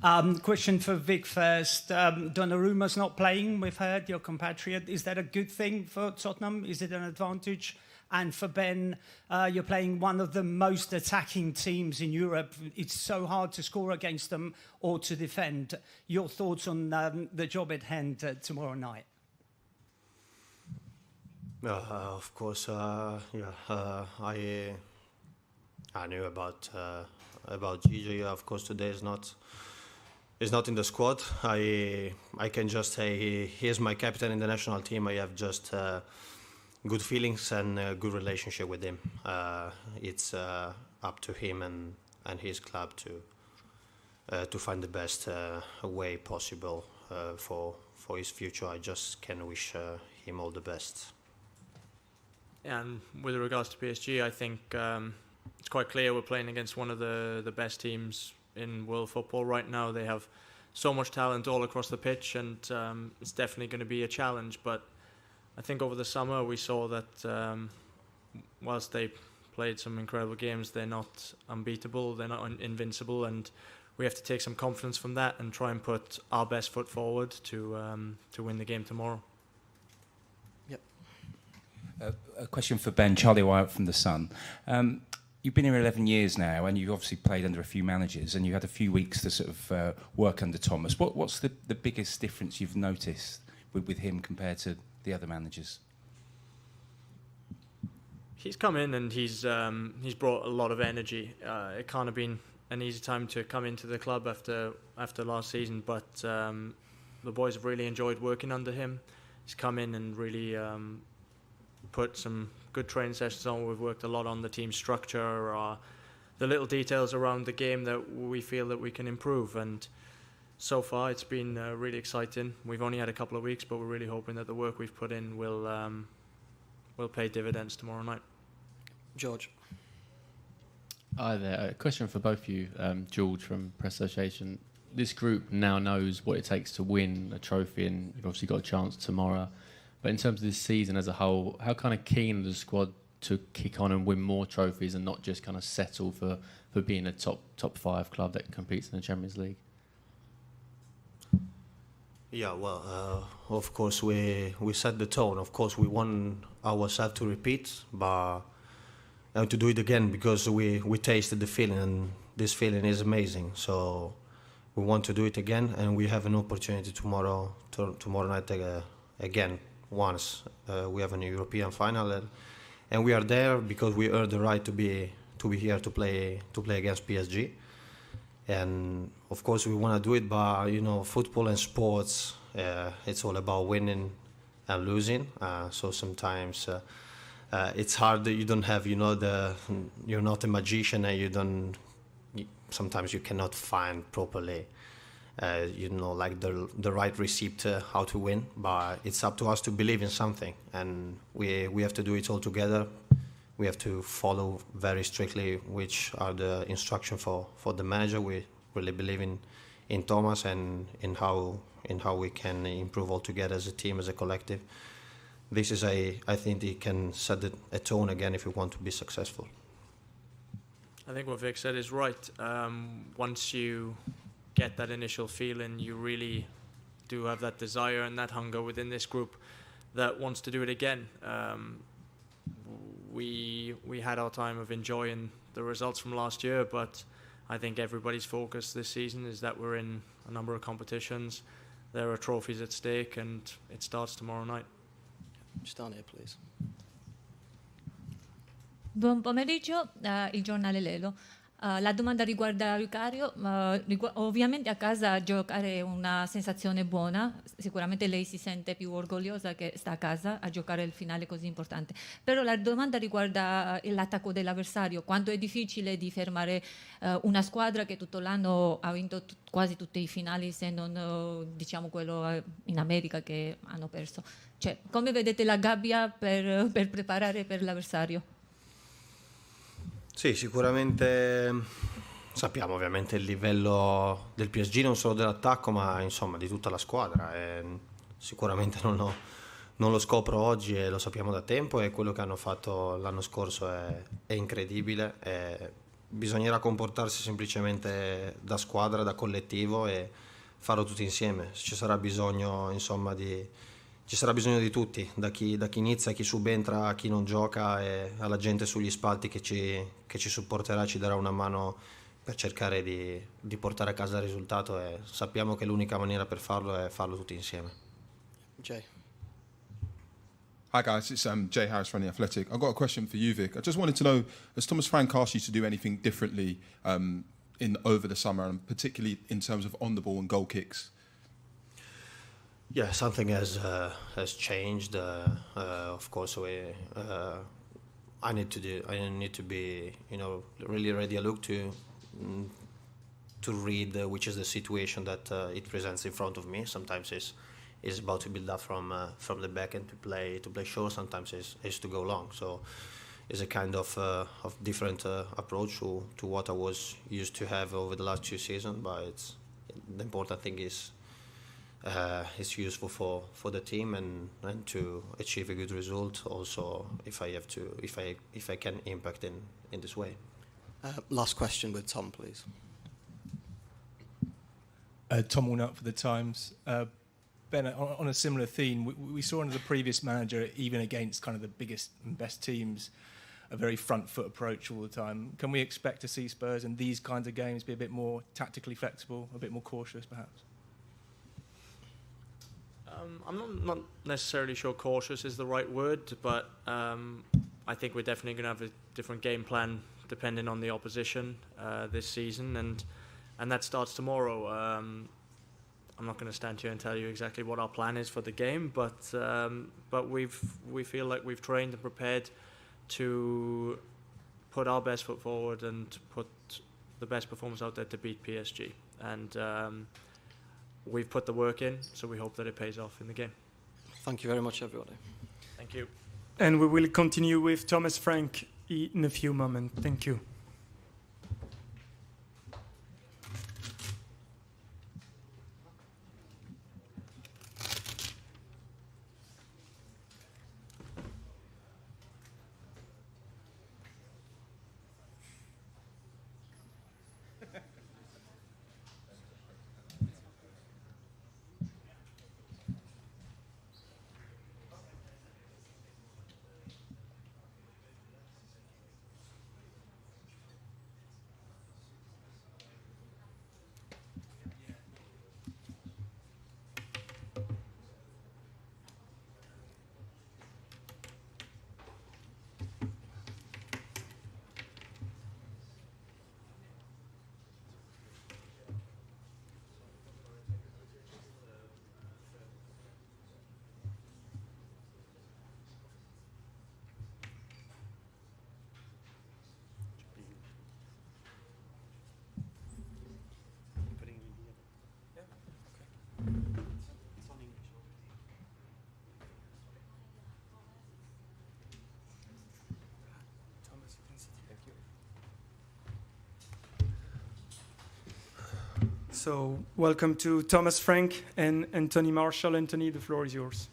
Question for Vic first. Donnarumma's not playing, we've heard, your compatriot. Is that a good thing for Tottenham? Is it an advantage? And for Ben, you're playing one of the most attacking teams in Europe. It's so hard to score against them or to defend. Your thoughts on the job at hand tomorrow night? Of course, I knew about Gigi. Of course, today is not in the squad. I can just say he is my captain in the national team. I have just good feelings and a good relationship with him. It's up to him and his club to find the best way possible for his future. I just can wish him all the best. And with regards to PSG, I think it's quite clear we're playing against one of the best teams in world football right now. They have so much talent all across the pitch, and it's definitely going to be a challenge. But I think over the summer we saw that whilst they played some incredible games, they're not unbeatable, they're not invincible, and we have to take some confidence from that and try and put our best foot forward to win the game tomorrow. A question for Ben, Charlie Wyatt from The Sun. You've been here 11 years now, and you've obviously played under a few managers, and you had a few weeks to sort of work under Thomas. What's the biggest difference you've noticed with him compared to the other managers? He's come in and he's brought a lot of energy. It can't have been an easy time to come into the club after last season, but the boys have really enjoyed working under him. He's come in and really put some good training sessions on. We've worked a lot on the team structure, the little details around the game that we feel that we can improve, and so far it's been really exciting. We've only had a couple of weeks, but we're really hoping that the work we've put in will pay dividends tomorrow night. George. Hi there. A question for both of you. George from Press Association. This group now knows what it takes to win a trophy, and you've obviously got a chance tomorrow. But in terms of this season as a whole, how kind of keen is the squad to kick on and win more trophies and not just kind of settle for being a top five club that competes in the Champions League? Yeah, well, of course we set the tone. Of course we want ourselves to repeat, but to do it again, because we tasted the feeling, and this feeling is amazing. So we want to do it again, and we have an opportunity tomorrow night again. Once we have a European final, and we are there because we earned the right to be here to play against PSG. And of course we want to do it, but football and sports, it's all about winning and losing. So sometimes it's hard. You don't have, you're not a magician, and sometimes you cannot find properly like the right receipt how to win, but it's up to us to believe in something, and we have to do it all together. We have to follow very strictly which are the instructions for the manager. We really believe in Thomas and in how we can improve all together as a team, as a collective. This is I think it can set a tone again if we want to be successful. I think what Vic said is right. Once you get that initial feeling, you really do have that desire and that hunger within this group that wants to do it again. We had our time of enjoying the results from last year, but I think everybody's focus this season is that we're in a number of competitions. There are trophies at stake, and it starts tomorrow night. Just down here, please. Buon pomeriggio, il giornale Lelo. La domanda riguarda Lucario. Ovviamente a casa giocare è una sensazione buona, sicuramente lei si sente più orgogliosa che sta a casa a giocare il finale così importante, però la domanda riguarda l'attacco dell'avversario. Quanto è difficile di fermare una squadra che tutto l'anno ha vinto quasi tutti i finali, se non diciamo quello in America che hanno perso. Cioè, come vedete la gabbia per preparare per l'avversario? Sì, sicuramente sappiamo ovviamente il livello del PSG, non solo dell'attacco, ma insomma di tutta la squadra. Sicuramente non lo scopro oggi e lo sappiamo da tempo, e quello che hanno fatto l'anno scorso è incredibile. bisognerà comportarsi semplicemente da squadra, da collettivo e farlo tutti insieme. Ci sarà bisogno, insomma, ci sarà bisogno di tutti, da chi inizia, a chi subentra, a chi non gioca e alla gente sugli spalti che ci supporterà, ci darà una mano per cercare di portare a casa il risultato, e sappiamo che l'unica maniera per farlo è farlo tutti insieme. Jay. Hi guys, it's Jay Harris from The Athletic. I've got a question for you, Vic. I just wanted to know, has Thomas Frank asked you to do anything differently over the summer, and particularly in terms of on the ball and goal kicks? Yeah, something has changed. Of course, I need to be, really ready. I look to read which is the situation that it presents in front of me. Sometimes it's about to build up from the back and to play short. Sometimes it's to go long. So it's a kind of different approach to what I was used to have over the last 2 seasons. But the important thing is it's useful for the team and to achieve a good result. Also, if I can impact in this way. Last question with Tom, please. Tom Walnut for The Times. Ben, on a similar theme, we saw under the previous manager, even against kind of the biggest and best teams, a very front foot approach all the time. Can we expect to see Spurs in these kinds of games be a bit more tactically flexible, a bit more cautious perhaps? I'm not necessarily sure cautious is the right word, but I think we're definitely going to have a different game plan depending on the opposition this season, and that starts tomorrow. I'm not going to stand here and tell you exactly what our plan is for the game, but we feel like we've trained and prepared to put our best foot forward and put the best performance out there to beat PSG. And we've put the work in, so we hope that it pays off in the game. Thank you very much, everybody. Thank you. And we will continue with Thomas Frank in a few moments. Thank you. So, welcome to Thomas Frank and Anthony Marshall. Anthony, the floor is yours.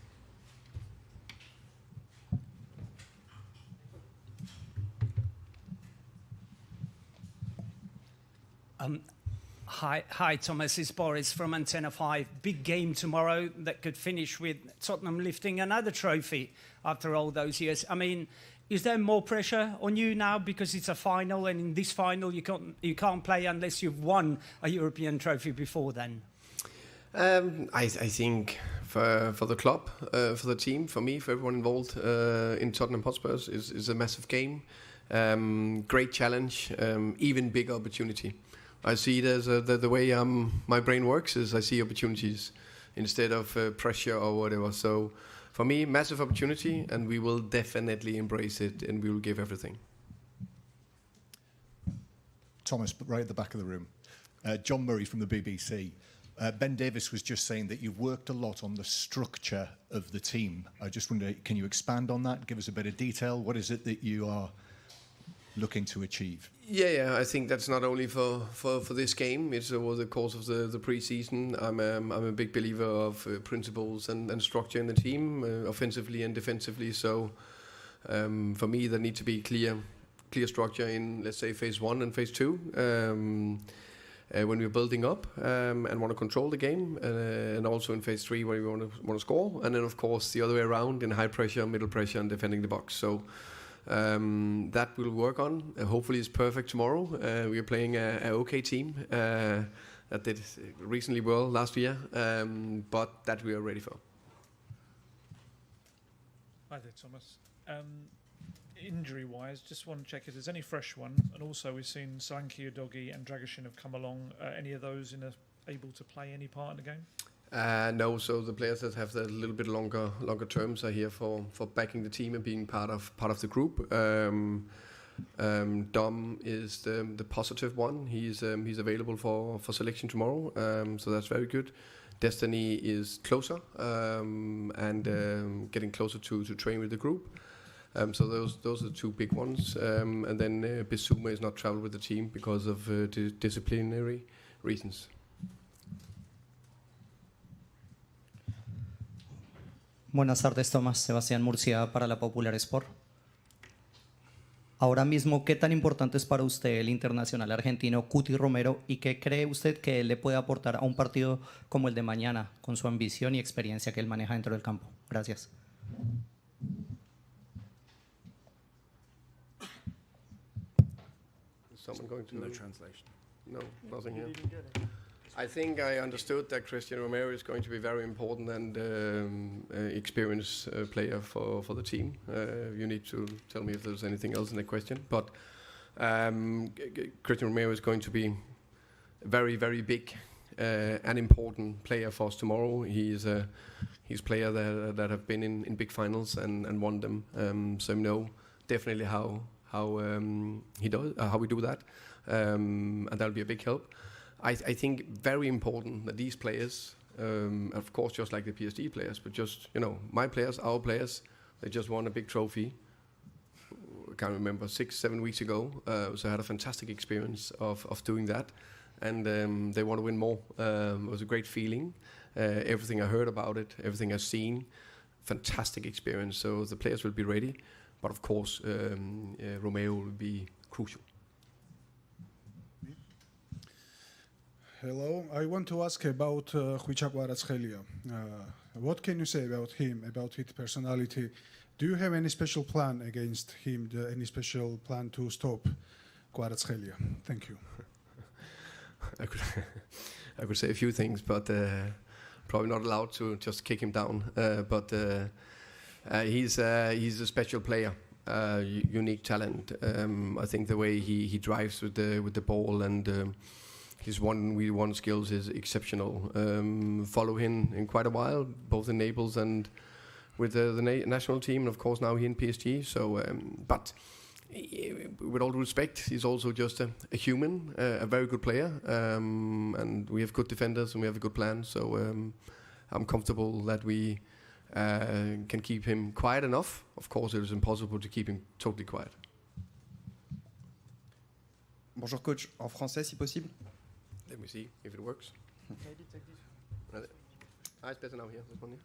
Hi, Thomas. It's Boris from Antenna 5. Big game tomorrow that could finish with Tottenham lifting another trophy after all those years. I mean, is there more pressure on you now because it's a final, and in this final you can't play unless you've won a European trophy before then? I think for the club, for the team, for me, for everyone involved in Tottenham Hotspur is a massive game. Great challenge, even bigger opportunity. I see it as the way my brain works is I see opportunities instead of pressure or whatever. So for me, massive opportunity, and we will definitely embrace it, and we will give everything. Thomas, right at the back of the room. John Murray from the BBC. Ben Davis was just saying that you've worked a lot on the structure of the team. I just wonder, can you expand on that? Give us a bit of detail. What is it that you are looking to achieve? Yeah, I think that's not only for this game. It's over the course of the pre-season. I'm a big believer of principles and structure in the team, offensively and defensively. So for me, there need to be clear clear structure in, let's say, phase 1 and phase 2. When we're building up and want to control the game, and also in phase 3 where we want to score, and then of course the other way around in high pressure, middle pressure, and defending the box. So that we'll work on. Hopefully it's perfect tomorrow. We are playing a OK team that did reasonably well last year, but that we are ready for. Hi there, Thomas. Injury-wise, just want to check if there's any fresh ones, and also we've seen Solanke, Udogie and Dragoshin have come along. Any of those able to play any part in the game? No, so the players that have the little bit longer terms are here for backing the team and being part of the group. Dom is the positive one. He's available for selection tomorrow, so that's very good. Destiny is closer and getting closer to train with the group. So those are the two big ones. And then Bissouma is not traveled with the team because of disciplinary reasons. Buenas tardes, Tomás. Sebastián Murcia para la Popular Sport. Ahora mismo, ¿qué tan importante es para usted el internacional argentino Cuti Romero y qué cree usted que él le puede aportar a un partido como el de mañana con su ambición y experiencia que él maneja dentro del campo? Gracias. Someone going to... No translation. No, nothing here. I think I understood that Christian Romero is going to be very important and experienced player for the team. You need to tell me if there's anything else in the question. But Christian Romero is going to be a very, very big and important player for us tomorrow. He's a player that have been in big finals and won them. So you know definitely how he does, how we do that, and that'll be a big help. I think very important that these players, of course, just like the PSG players, but just my players, our players, they just won a big trophy. I can't remember 6-7 weeks ago. So I had a fantastic experience of doing that, and they want to win more. It was a great feeling. Everything I heard about it, everything I've seen, fantastic experience. So the players will be ready. But of course, Romeo will be crucial. Hello, I want to ask about Khvicha Kvaratskhelia. What can you say about him, about his personality? Do you have any special plan against him, any special plan to stop Kvaratskhelia? Thank you. I could say a few things, but probably not allowed to just kick him down. But he's a special player, unique talent. I think the way he drives with the ball and his one-v-one skills is exceptional. Follow him in quite a while, both in Naples and with the national team, and of course now here in PSG. So, but with all due respect, he's also just a human, a very good player, and we have good defenders and we have a good plan. So I'm comfortable that we can keep him quiet enough. Of course, it is impossible to keep him totally quiet. Bonjour coach, en français si possible. Let me see if it works. Maybe take this. It's better now here. This one here.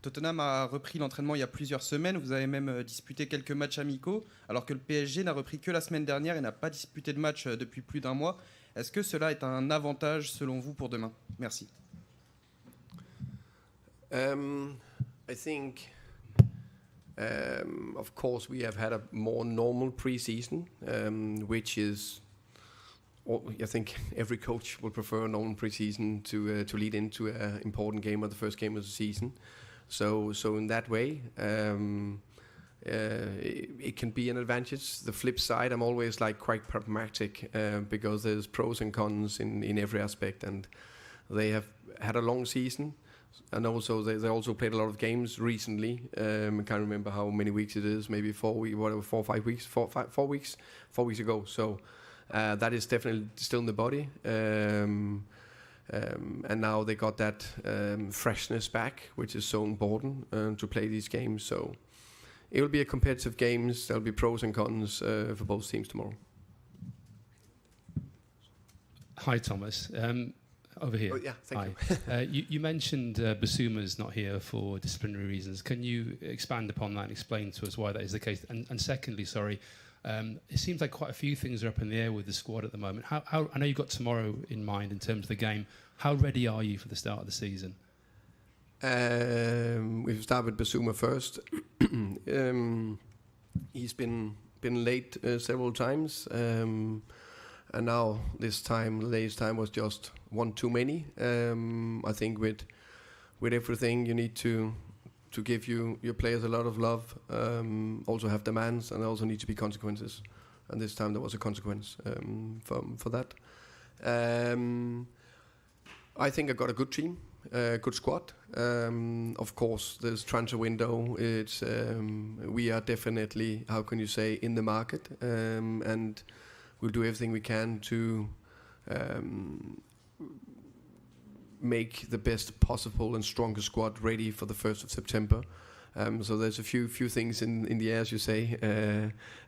Tottenham a repris l'entraînement il y a plusieurs semaines. Vous avez même disputé quelques matchs amicaux, alors que le PSG n'a repris que la semaine dernière et n'a pas disputé de match depuis plus d'un mois. Est-ce que cela est un avantage selon vous pour demain? Merci. I think, of course, we have had a more normal pre-season, which is, I think every coach will prefer a normal pre-season to lead into an important game or the first game of the season. So in that way, it can be an advantage. The flip side, I'm always quite pragmatic because there's pros and cons in every aspect, and they have had a long season. And also, they also played a lot of games recently. I can't remember how many weeks it is. Maybe 4 weeks ago. So that is definitely still in the body. And now they got that freshness back, which is so important to play these games. So it will be a competitive games. There'll be pros and cons for both teams tomorrow. Hi, Thomas. Over here. Oh, yeah, thank you. You mentioned Bissouma's not here for disciplinary reasons. Can you expand upon that and explain to us why that is the case? And secondly, sorry, It seems like quite a few things are up in the air with the squad at the moment. How I know you've got tomorrow in mind in terms of the game. How ready are you for the start of the season? We've started with Basuma first. He's been late several times, and now this time, the latest time was just one too many. I think with everything, you need to give your players a lot of love. Also have demands, and also need to be consequences. And this time there was a consequence for that. I think I got a good team. Good squad. Of course, there's transfer window. It's we are definitely, how can you say, in the market, and we'll do everything we can to make the best possible and strongest squad ready for the 1st of September. So there's a few things in the air, as you say,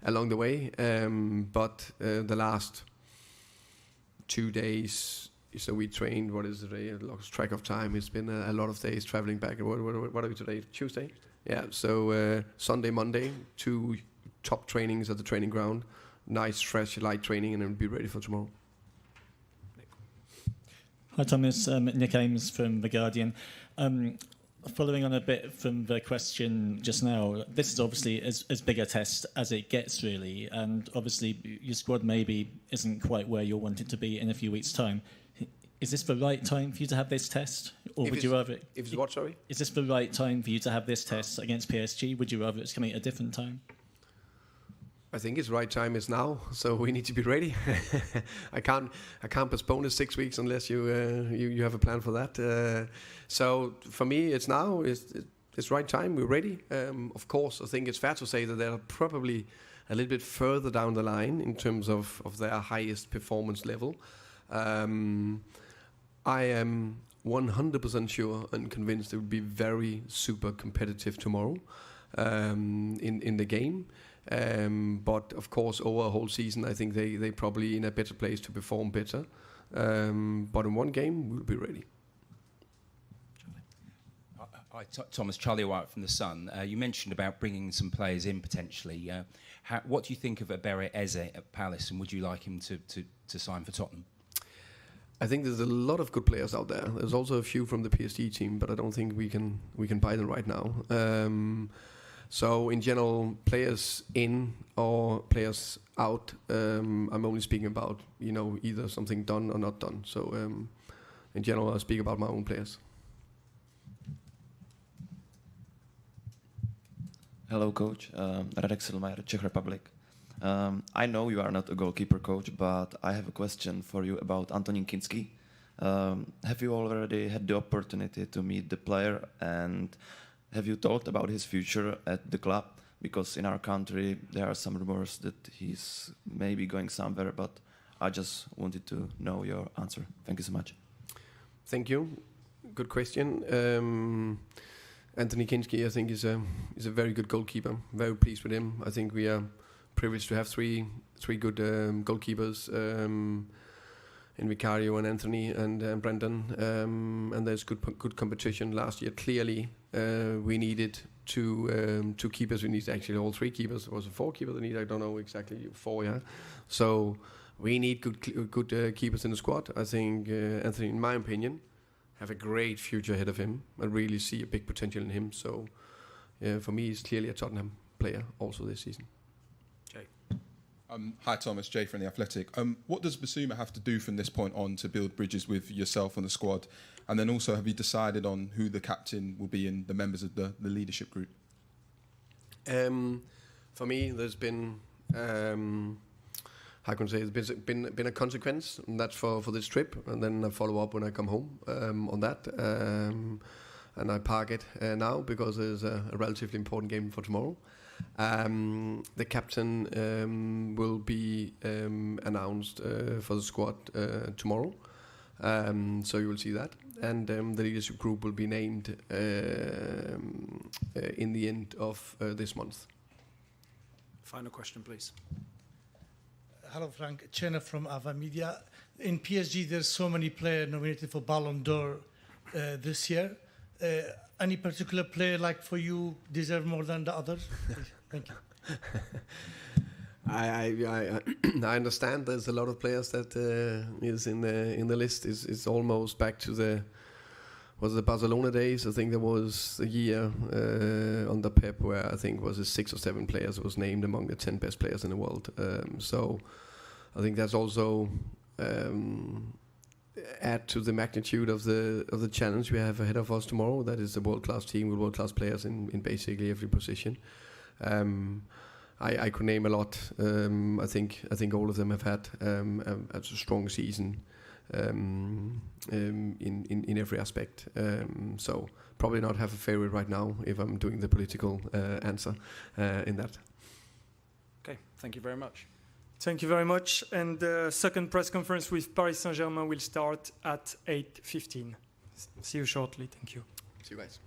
along the way. But the last 2 days. So we trained, what is it, I lost track of time. It's been a lot of days traveling back. What are we today? Tuesday? Yeah, so Sunday, Monday, 2 top trainings at the training ground. Nice, fresh, light training, and then we'll be ready for tomorrow. Hi Thomas, Nick Ames from The Guardian. Following on a bit from the question just now, this is obviously as big a test as it gets, really. And obviously your squad maybe isn't quite where you'll want it to be in a few weeks' time. Is this the right time for you to have this test? Or would you rather... If it's what, sorry? Is this the right time for you to have this test against PSG? Would you rather it's coming at a different time? I think it's right time is now, so we need to be ready. I can't postpone it 6 weeks unless you have a plan for that. So for me, it's now. It's right time. We're ready. Of course, I think it's fair to say that they're probably a little bit further down the line in terms of their highest performance level. I am 100% sure and convinced it will be very super competitive tomorrow in the game. But of course, over a whole season, I think they probably in a better place to perform better. But in one game, we'll be ready. Hi, Thomas. Charlie White from The Sun. You mentioned about bringing some players in potentially. What do you think of Ebere Eze at Palace, and would you like him to sign for Tottenham? I think there's a lot of good players out there. There's also a few from the PSG team, but I don't think we can buy them right now. So in general, players in or players out, I'm only speaking about either something done or not done. So in general, I speak about my own players. Hello, coach. Radek Silmajer, Czech Republic. I know you are not a goalkeeper coach, but I have a question for you about Antonín Kinský. Have you already had the opportunity to meet the player, and have you thought about his future at the club? Because in our country there are some rumors that he's maybe going somewhere, but I just wanted to know your answer. Thank you so much. Thank you. Good question. Antonín Kinský, I think, is a very good goalkeeper. Very pleased with him. I think we are privileged to have three good goalkeepers in Vicario and Anthony and Brendan, and there's good competition. Last year, clearly, we needed two keepers. We needed actually all 3 keepers. It was a 4 keeper they need. I don't know exactly 4. Yeah, so we need good keepers in the squad. I think Anthony, in my opinion, have a great future ahead of him. I really see a big potential in him. So for me, he's clearly a Tottenham player also this season. Jay. Hi Thomas, Jay from The Athletic. What does Basuma have to do from this point on to build bridges with yourself and the squad? And then also, have you decided on who the captain will be and the members of the leadership group? For me, there's been how can I say, there's been a consequence, and that's for this trip, and then I follow up when I come home on that, and I park it now because there's a relatively important game for tomorrow. The captain will be announced for the squad tomorrow, so you will see that, and the leadership group will be named in the end of this month. Final question, please. Hello, Frank. Chena from Ava Media. In PSG, there's so many players nominated for Ballon d'Or this year. Any particular player, like for you, deserve more than the others? Thank you. I understand there's a lot of players that is in the list. Is almost back to the Barcelona days. I think there was a year under Pep where I think was 6 or 7 players was named among the 10 best players in the world. So I think that's also add to the magnitude of the challenge we have ahead of us tomorrow. That is a world-class team with world-class players in basically every position. I could name a lot. I think all of them have had a strong season in every aspect. So probably not have a favorite right now if I'm doing the political answer in that. Okay, thank you very much. Thank you very much. And the second press conference with Paris Saint-Germain will start at 8:15. See you shortly. Thank you. See you guys.